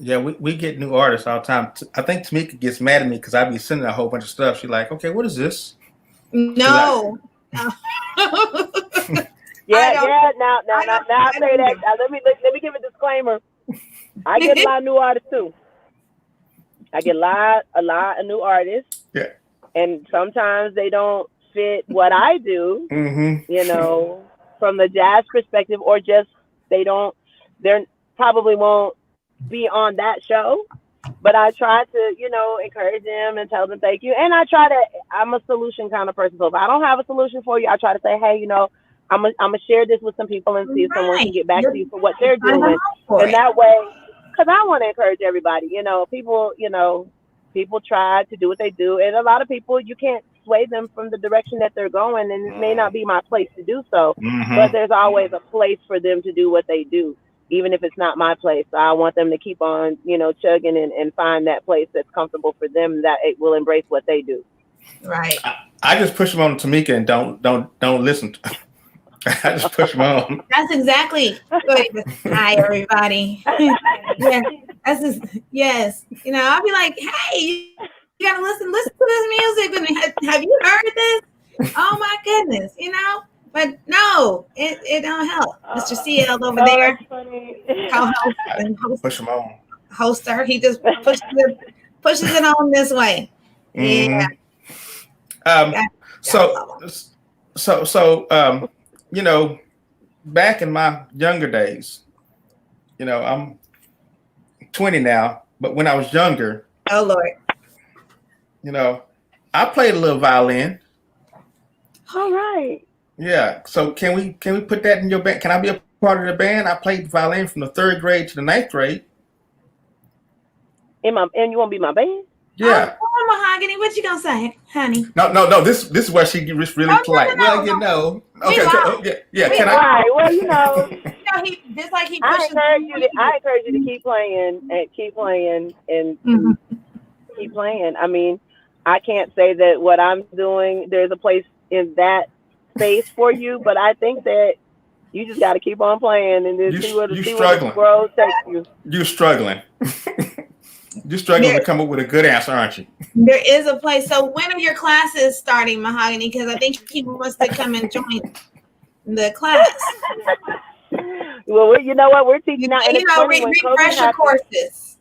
Yeah, we get new artists all the time. I think Tamika gets mad at me because I be sending a whole bunch of stuff. She's like, okay, what is this? No. Yeah. Now I say that. Let me give a disclaimer. I get a lot of new artists too. I get a lot of new artists. Yeah. And sometimes they don't fit what I do. From the jazz perspective, or just they probably won't be on that show. But I try to, encourage them and tell them thank you. And I'm a solution kind of person. So if I don't have a solution for you, I try to say, hey, I'm gonna share this with some people and see if someone can get back to you for what they're doing. And that way, because I want to encourage everybody, people try to do what they do. And a lot of people, you can't sway them from the direction that they're going. And it may not be my place to do so, but there's always a place for them to do what they do, even if it's not my place. I want them to keep on, chugging and find that place that's comfortable for them, that it will embrace what they do. Right. I just push them on Tamika and don't listen. I just push them on. That's exactly. Hi, everybody. Yeah, that's just, yes. I'll be like, hey, gotta listen to this music. Have you heard this? Oh my goodness, But no, it don't help. Mr. CL over there, co-host and push him on. Hoster, he just pushes it on this way. Mm-hmm. Yeah. So back in my younger days, I'm 20 now, but when I was younger, oh Lord, I played a little violin. All right. Yeah. So can we put that in your band? Can I be a part of the band? I played violin from the 3rd grade to the 9th grade. And you want to be my band? Yeah. Oh, Mahogany, what you gonna say, honey? No. This is where she gets really polite. No. Okay. Yeah. Can I? Well, just like he pushes. I encourage you to keep playing and keep playing and keep playing. I mean, I can't say that what I'm doing, there's a place in that space for you, but I think that you just got to keep on playing and then see where the world takes you. You're struggling. You're struggling to come up with a good answer, aren't you? There is a place. So when are your classes starting, Mahogany? Because I think he wants to come and join the class. Well, you know what? We're teaching now. Refresher courses.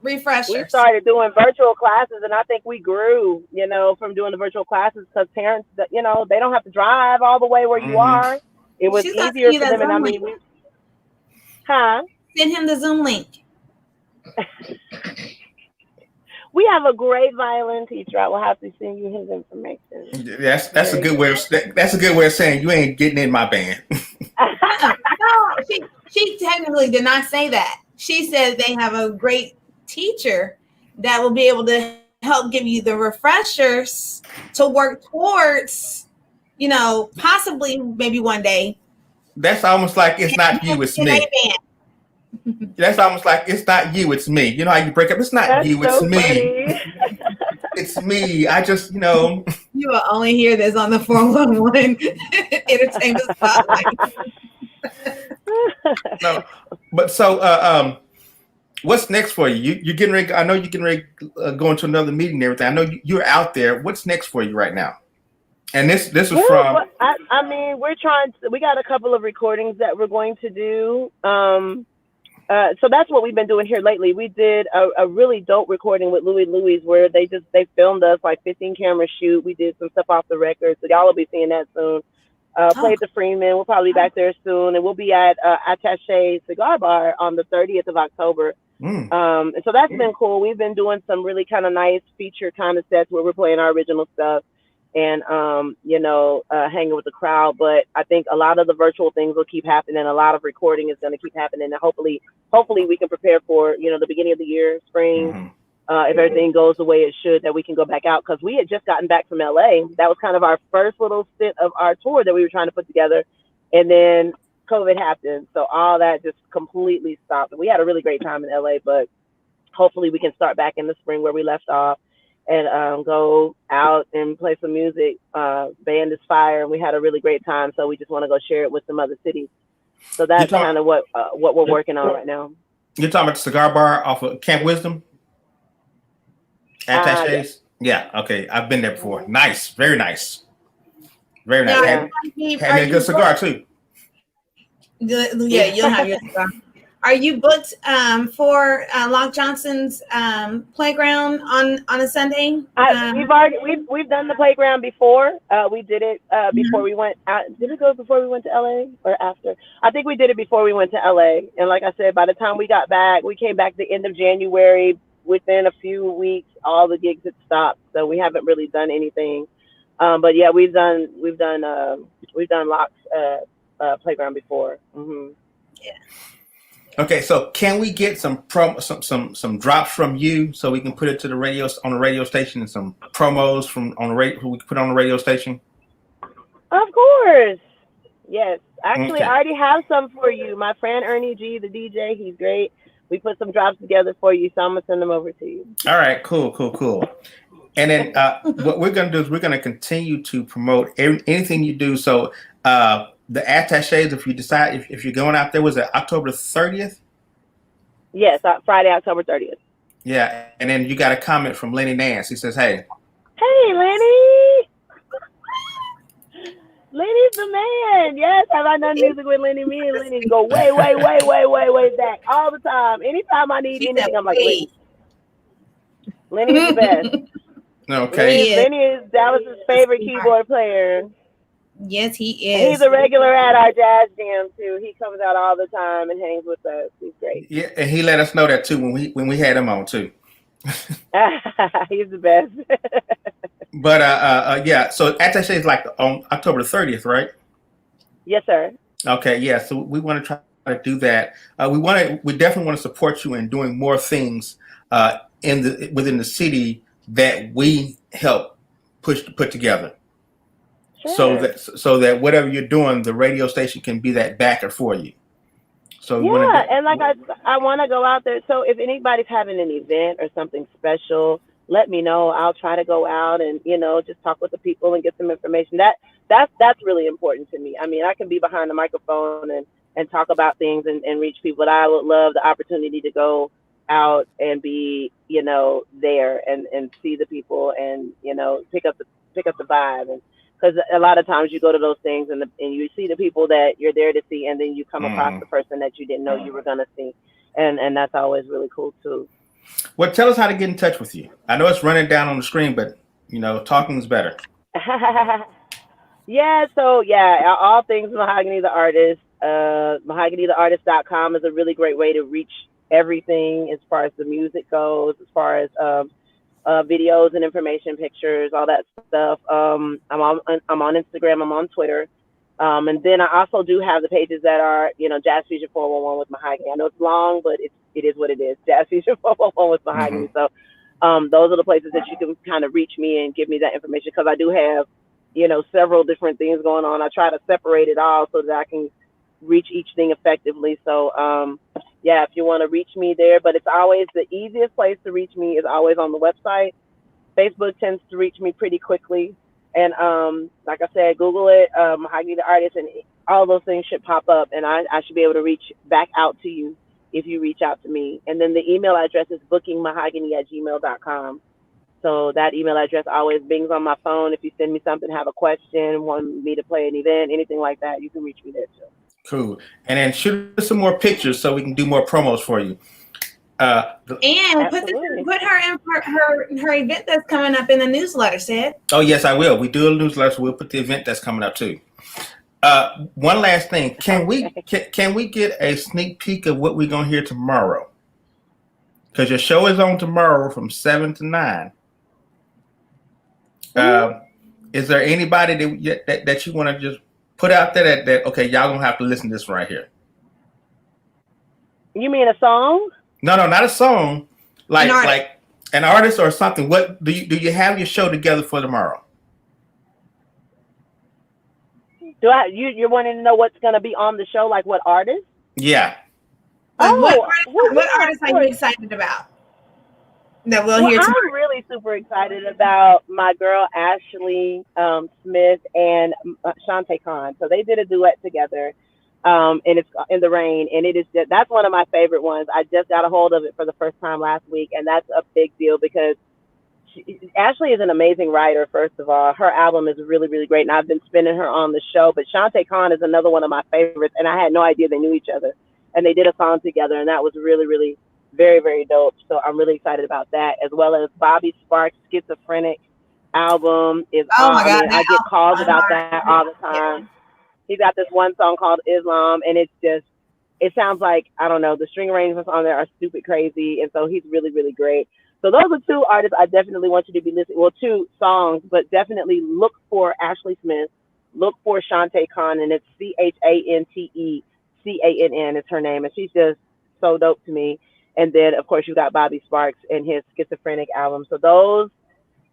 Refreshers. We started doing virtual classes, and I think we grew, from doing the virtual classes because parents, they don't have to drive all the way where you are. It was easier for them. And I mean, send him the Zoom link. We have a great violin teacher. I will have to send you his information. That's a good way of saying you ain't getting in my band. No, she technically did not say that. She said they have a great teacher that will be able to help give you the refreshers to work towards, possibly maybe one day. That's almost like it's not you, it's me. That's almost like it's not you, it's me. You know how you break up? It's not you, it's me. It's me. I just, You will only hear this on the 411 Entertainment Spotlight. No, but so what's next for you? You're getting ready. I know you're getting ready go into another meeting and everything. I know you're out there. What's next for you right now? And this is from. I mean, we're trying. We got a couple of recordings that we're going to do. So that's what we've been doing here lately. We did a really dope recording with Louis where they filmed us like 15 camera shoot. We did some stuff off the record, so y'all will be seeing that soon. Played the Freeman. We'll probably be back there soon, and we'll be at Attaché Cigar Bar on the 30th of October. And so that's been cool. We've been doing some really kind of nice feature kind of sets where we're playing our original stuff and hanging with the crowd. But I think a lot of the virtual things will keep happening. A lot of recording is going to keep happening, and hopefully we can prepare for the beginning of the year, spring. If everything goes the way it should, that we can go back out, because we had just gotten back from LA. That was kind of our first little stint of our tour that we were trying to put together, and then COVID happened, so all that just completely stopped. We had a really great time in LA, but hopefully we can start back in the spring where we left off and go out and play some music. Band is fire, and we had a really great time, so we just want to go share it with some other cities. So that's kind of what we're working on right now. You're talking about the cigar bar off of Camp Wisdom? Attachés? Yeah, okay. I've been there before. Nice. Very nice. Very nice. Having a good cigar, too. Yeah, you'll have your cigar. Are you booked for Locke Johnson's playground on a Sunday? We've done the playground before. We did it before we went out. Did it go before we went to LA or after? I think we did it before we went to LA. And like I said, by the time we got back, we came back the end of January. Within a few weeks, all the gigs had stopped, so we haven't really done anything. But yeah, we've done Locke's playground before. Yeah. Okay, so can we get some drops from you so we can put it to the radio on the radio station, and some promos from on the radio we can put on the radio station? Of course, yes. Actually, I already have some for you. My friend Ernie G, the DJ, he's great. We put some drops together for you, so I'm gonna send them over to you. All right, cool. And then what we're gonna do is we're gonna continue to promote anything you do. So the attachés, if you decide if you're going out there, was it October 30th? Yes, Friday, October 30th. Yeah, and then you got a comment from Lenny Nance. He says, "Hey, Lenny, Lenny's the man. Yes, have I done music with Lenny? Me and Lenny go way back all the time. Anytime I need anything, I'm like Lenny. Lenny is the best. Okay. Lenny is Dallas's favorite keyboard player. Yes, he is. He's a regular at our jazz jam too. He comes out all the time and hangs with us. He's great. Yeah, and he let us know that too when we had him on too. He's the best. But yeah. So Attaché is like on October 30th, right? Yes, sir. Okay, yeah. So we want to try to do that. We definitely want to support you in doing more things within the city that we help put together. Sure. So that whatever you're doing, the radio station can be that backer for you. So and like I want to go out there. So if anybody's having an event or something special, let me know. I'll try to go out and just talk with the people and get some information. That's really important to me. I mean, I can be behind the microphone and talk about things and reach people, but I would love the opportunity to go out and be there and see the people and pick up the vibe. And because a lot of times you go to those things and you see the people that you're there to see, and then you come across the person that you didn't know you were going to see. And that's always really cool too. Well, tell us how to get in touch with you. I know it's running down on the screen, but talking is better. All things Mahogany the Artist. MahoganyTheArtist.com is a really great way to reach everything as far as the music goes, as far as videos and information, pictures, all that stuff. I'm on Instagram, I'm on Twitter. And then I also do have the pages that are, Jazz Fusion 411 with Mahogany. I know it's long, but it is what it is. Jazz Fusion 411 with Mahogany. So those are the places that you can kind of reach me and give me that information, because I do have, several different things going on. I try to separate it all so that I can reach each thing effectively. So if you want to reach me there, but it's always the easiest place to reach me is always on the website. Facebook tends to reach me pretty quickly. And like I said, Google it, Mahogany the Artist, and all those things should pop up, and I should be able to reach back out to you if you reach out to me. And then the email address is bookingmahogany@gmail.com. So that email address always bings on my phone. If you send me something, have a question, want me to play an event, anything like that, you can reach me there too. Cool. And then shoot us some more pictures so we can do more promos for you. And put her in her event that's coming up in the newsletter, Sid. Oh yes, I will. We do a newsletter, so we'll put the event that's coming up too. One last thing. Can we get a sneak peek of what we're gonna hear tomorrow? Because your show is on tomorrow from 7 to 9. Is there anybody that you want to just put out there that okay, y'all gonna have to listen to this right here? You mean a song? No, not a song. Like an artist or something. What do you have your show together for tomorrow? You're wanting to know what's gonna be on the show, like what artist? Yeah. What artist are you excited about? That we'll hear tomorrow? I'm really super excited about my girl Ashley Smith and Shantae Khan. So they did a duet together, and it's In the Rain, and that's one of my favorite ones. I just got a hold of it for the first time last week, and that's a big deal because Ashley is an amazing writer. First of all, her album is really, really great, and I've been spinning her on the show. But Shantae Khan is another one of my favorites, and I had no idea they knew each other, and they did a song together, and that was really, really very, very dope. So I'm really excited about that, as well as Bobby Sparks' Schizophrenic album is I get calls about that all the time. Yeah. He's got this one song called Islam, and it sounds like, I don't know, the string arrangements on there are stupid crazy, and so he's really, really great. So those are two artists I definitely want you to be listening. Well, two songs, but definitely look for Ashley Smith, look for Shantae Khan, and it's ChanteCann is her name, and she's just so dope to me. And then, of course, you got Bobby Sparks and his Schizophrenic album. So those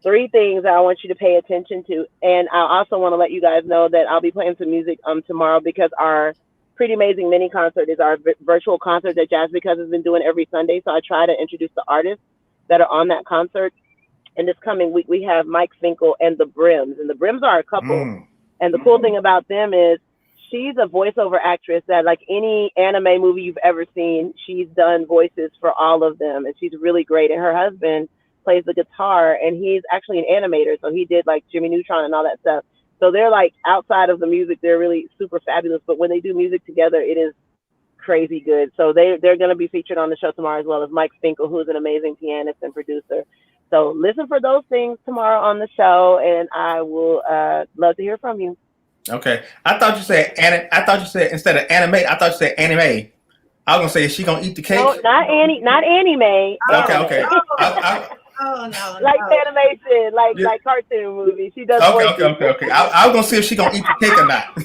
three things I want you to pay attention to. And I also want to let you guys know that I'll be playing some music tomorrow, because our Pretty Amazing mini concert is our virtual concert that Jazz Because has been doing every Sunday. So I try to introduce the artists that are on that concert. And this coming week, we have Mike Finkel and the Brims. And the Brims are a couple. And the cool thing about them is she's a voiceover actress that, like, any anime movie you've ever seen, she's done voices for all of them, and she's really great. And her husband plays the guitar, and he's actually an animator, so he did like Jimmy Neutron and all that stuff. So they're like, outside of the music, they're really super fabulous. But when they do music together, it is crazy good. So they're going to be featured on the show tomorrow, as well as Mike Finkel, who's an amazing pianist and producer. So listen for those things tomorrow on the show, and I will love to hear from you. Okay, I thought you said instead of anime, I thought you said anime. I was gonna say, is she gonna eat the cake? No, not anime. Okay. Oh no! Like animation, like cartoon movies. She does. Okay. I was gonna see if she gonna eat the cake or not.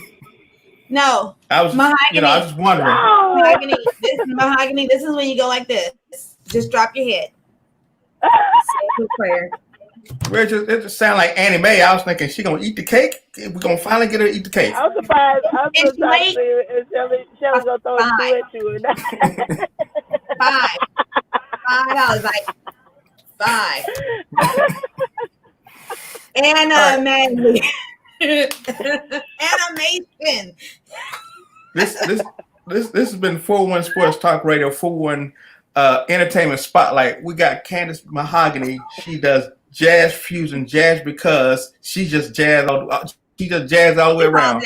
No, I was just wondering. Mahogany. This is when you go like this. Just drop your head. Say prayer. It just sound like anime. I was thinking she gonna eat the cake. We're gonna finally get her to eat the cake. I'm surprised. If Shelly's gonna throw it to you. $5. Like $5. Animation. This has been 401 Sports Talk Radio, 401 Entertainment Spotlight. We got Candace Mahogany. She does jazz fusion, jazz because she just jazz all the way around.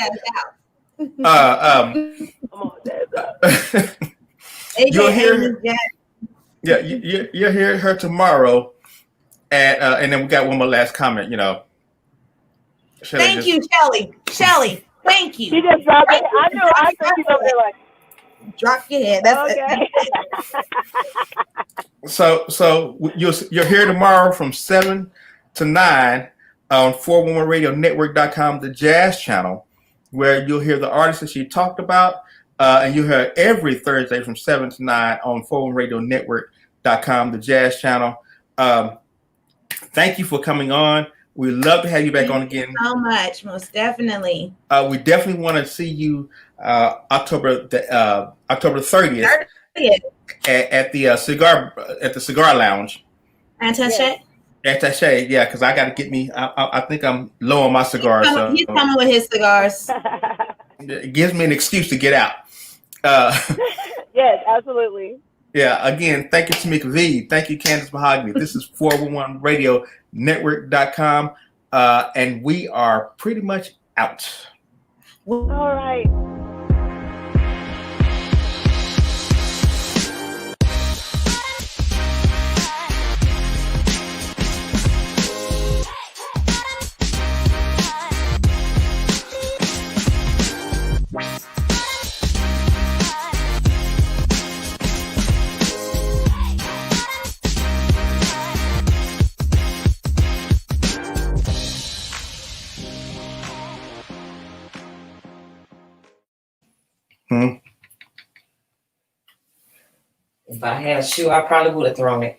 You'll hear her. Yeah, you'll hear her tomorrow. And then we got one more last comment. Thank you, Shelly. Thank you. She just dropped it. I know. I think she's over there like. Drop your head. That's okay. So you'll hear tomorrow from 7 to 9 on 411radionnetwork.com, the Jazz Channel, where you'll hear the artists that she talked about, and you'll hear every Thursday from 7 to 9 on 411radionnetwork.com, the Jazz Channel. Thank you for coming on. We'd love to have you back on again. So much, most definitely. We definitely want to see you October 30th at the cigar lounge. Attaché, yeah, because I got to get me. I think I'm low on my cigars. He's coming with his cigars. It gives me an excuse to get out. Yes, absolutely. Yeah, again, thank you, Tamika V. Thank you, Candace Mahogany. This is 411radionnetwork.com, and we are pretty much out. All right. If I had a shoe, I probably would have thrown it.